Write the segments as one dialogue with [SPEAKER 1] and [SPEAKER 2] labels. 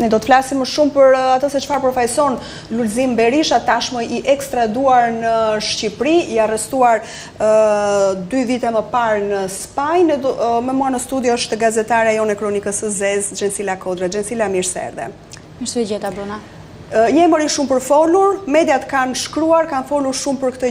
[SPEAKER 1] Ne do të flasim më shumë për atë se çfarë përfaqëson Lulzim Berisha, tashmë i ekstraduar në Shqipëri, i arrestuar 2 vite më parë në Spanjë. Me mua në studio është gazetare jone Kronikës së Zezë, Gjensila Kodra. Gjensila, mirë se erdhe.
[SPEAKER 2] Mirë se gjeta, Bruna.
[SPEAKER 1] Je mori shumë për folur, mediat kanë shkruar, kanë folur shumë për këtë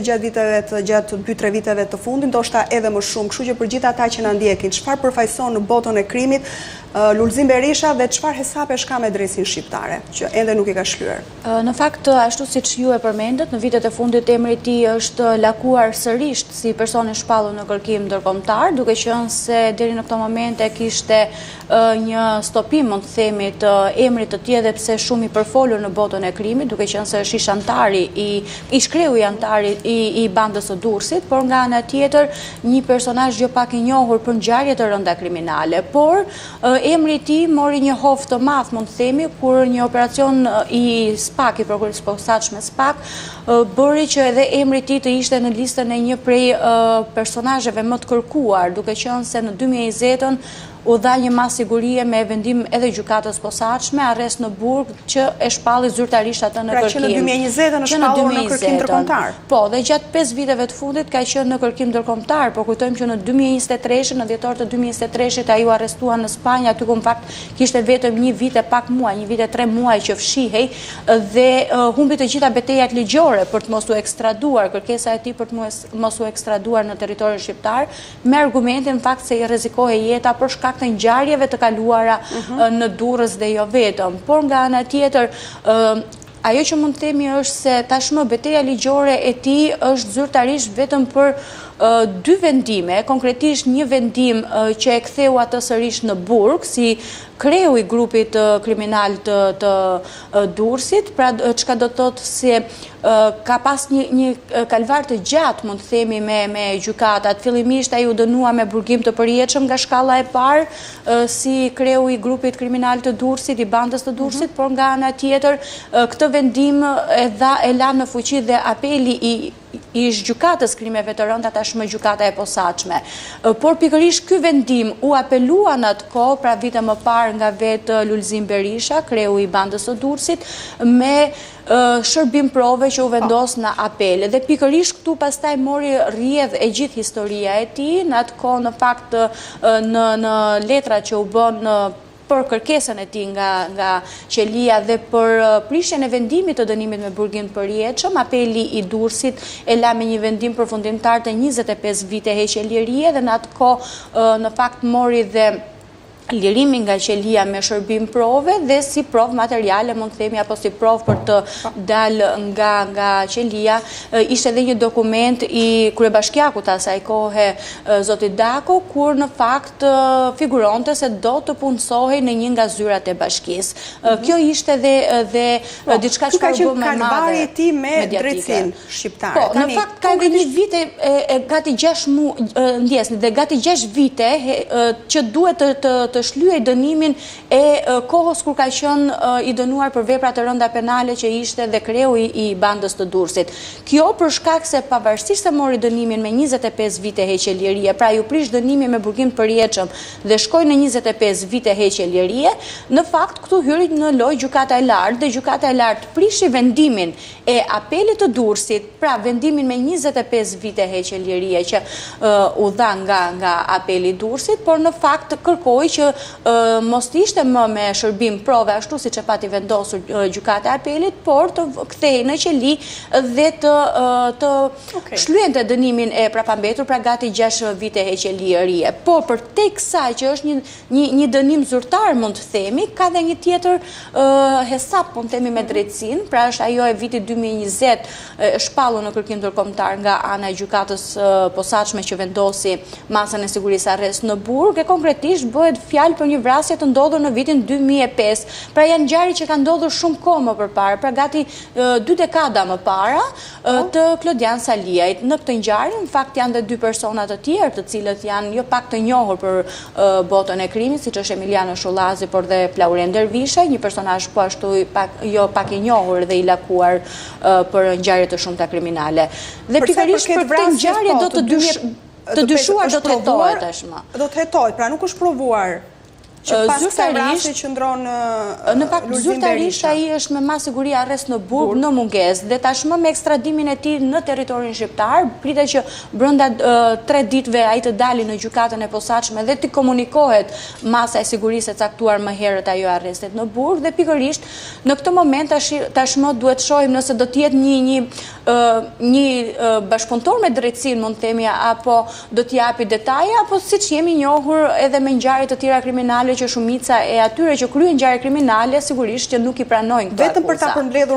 [SPEAKER 1] gjatë 2-3 viteve të fundit, ndoshta edhe më shumë, kështu që për gjithë ata që na ndjekin, çfarë përfaqëson në botën e krimit Lulzim Berisha dhe çfarë hesapesh ka me drejtsinë shqiptare, që ende nuk i ka shlyer?
[SPEAKER 2] Në fakt, ashtu siç ju e përmendët, në vitet e fundit emri i tij është lakuar sërish si person i shpallur në kërkim ndërkombëtar, duke qenë se deri në këtë moment e kishte një stopim, mund të themi, të emrit të tij, edhe pse shumë i përfolur në botën e krimit, duke qenë se është antari i shkreu i antari i bandës së Durrësit, por nga ana tjetër një personazh jo pak i njohur për ngjarje të rënda kriminale, por emri i tij mori një hof të madh, mund të themi, kur një operacion i SPAK, i prokurisë së posaçme SPAK, bëri që edhe emri i tij të ishte në listën e një prej personazheve më të kërkuar, duke qenë se në 2020-ën u dha një masë sigurie me vendim edhe gjykatës posaçme, arrest në burg që e shpalli zyrtarisht atë në kërkim.
[SPEAKER 1] Pra që në 2020 është shpallur në kërkim ndërkombëtar.
[SPEAKER 2] Po, dhe gjatë 5 viteve të fundit ka qenë në kërkim ndërkombëtar, por kujtojmë që në 2023, në dhjetor të 2023 ai u arrestua në Spanjë, aty ku në fakt kishte vetëm 1 vit e pak muaj, 1 vit e 3 muaj që fshihej dhe humbi të gjitha betejat ligjore për të mos u ekstraduar, kërkesa e tij për të mos u ekstraduar në territorin shqiptar, me argumentin në fakt se i rrezikohej jeta për shkak të ngjarjeve të kaluara në Durrës dhe jo vetëm. Por nga ana tjetër, ajo që mund të themi është se tashmë betejë ligjore e tij është zyrtarisht vetëm për 2 vendime, konkretisht një vendim që e ktheu atë sërish në burg, si kreu i grupit kriminal të Durrësit, pra çka do të thotë se ka pas një kalvar të gjatë, mund të themi, me gjykatat. Fillimisht ai u dënua me burgim të përjetshëm nga shkalla e parë si kreu i grupit kriminal të Durrësit, i bandës të Durrësit, por nga ana tjetër këtë vendim e la në fuqi dhe apeli i gjykatës krimeve të rënda, tashmë gjykata e posaçme. Por pikërisht ky vendim u apelua në atë kohë, pra vite më parë, nga vetë Lulzim Berisha, kreu i bandës së Durrësit, me shërbim prove që u vendos në apel. Dhe pikërisht këtu pastaj mori rrjedh e gjithë historia e tij, në atë kohë në fakt në letra që u bën për kërkesën e tij nga qelia dhe për prishjen e vendimit të dënimit me burgim të përjetshëm, apeli i Durrësit e la me një vendim përfundimtar të 25 vite heqëlirie dhe në atë kohë në fakt mori dhe lirimin nga qelia me shërbim prove dhe si provë materiale, mund të themi, apo si provë për të dalë nga qelia, ishte edhe një dokument i kryebashkiakut asaj kohe, zoti Dako, kur në fakt figuronte se do të punësohej në një nga zyrat e bashkisë. Kjo ishte dhe diçka që ka bërë më madhe.
[SPEAKER 1] Kalvari i tij me drejtsinë shqiptare.
[SPEAKER 2] Po, në fakt ka edhe një vite gati 6 muaj, ndjesni, dhe gati 6 vite që duhet të shlyej dënimin e kohës kur ka qenë i dënuar për vepra të rënda penale që ishte dhe kreu i bandës të Durrësit. Kjo për shkak se pavarësisht se mori dënimin me 25 vite heqëlirie, pra ju prish dënimin me burgim të përjetshëm dhe shkoi në 25 vite heqëlirie, në fakt këtu hyri në lojë gjykata e lartë dhe gjykata e lartë prishi vendimin e apelit të Durrësit, pra vendimin me 25 vite heqëlirie që u dha nga apeli i Durrësit, por në fakt kërkoi që mos ishte më me shërbim prove ashtu siç e pati vendosur gjykata e apelit, por të kthehej në qeli dhe të shlyente dënimin e prapambetur, pra gati 6 vite heqëlirie. Por përtek kësaj që është një dënim zyrtar, mund të themi, ka dhe një tjetër hesap, mund të themi, me drejtsinë, pra është ajo e vitit 2020 shpallur në kërkim ndërkombëtar nga ana e gjykatës posaçme që vendosi masën e sigurisë arrest në burg, e konkretisht bëhet fjalë për një vrasje të ndodhur në vitin 2005. Pra janë ngjarje që kanë ndodhur shumë kohë më përpara, pra gati 2 dekada më para të Klodian Saliajt. Në këtë ngjarje, në fakt janë dhe 2 persona të tjerë, të cilët janë jo pak të njohur për botën e krimit, siç është Emiliano Shullazi, por dhe Flauren Dervisha, një personazh po ashtu jo pak i njohur dhe i lakuar për ngjarje të shumta kriminale. Dhe pikërisht për këtë ngjarje do të dyshuar do të hetohet tashmë.
[SPEAKER 1] Do të hetohet, pra nuk është provuar Që pas kësaj rasti qëndron
[SPEAKER 2] në fakt zyrtarisht ai është me mas siguri arrest në burg në mungesë dhe tashmë me ekstradimin e tij në territorin shqiptar pritet që brenda 3 ditëve ai të dalë në gjykatën e posaçme dhe të komunikohet masa e sigurisë e caktuar më herët ajo arrestet në burg dhe pikërisht në këtë moment tashmë duhet shohim nëse do të jetë një bashkëpunëtor me drejtësinë, mund të themi, apo do të japi detaje apo siç jemi njohur edhe me ngjarje të tjera kriminale që shumica e atyre që kryen ngjarje kriminale sigurisht që nuk i pranojnë këto.
[SPEAKER 1] Vetëm për ta përmbledhur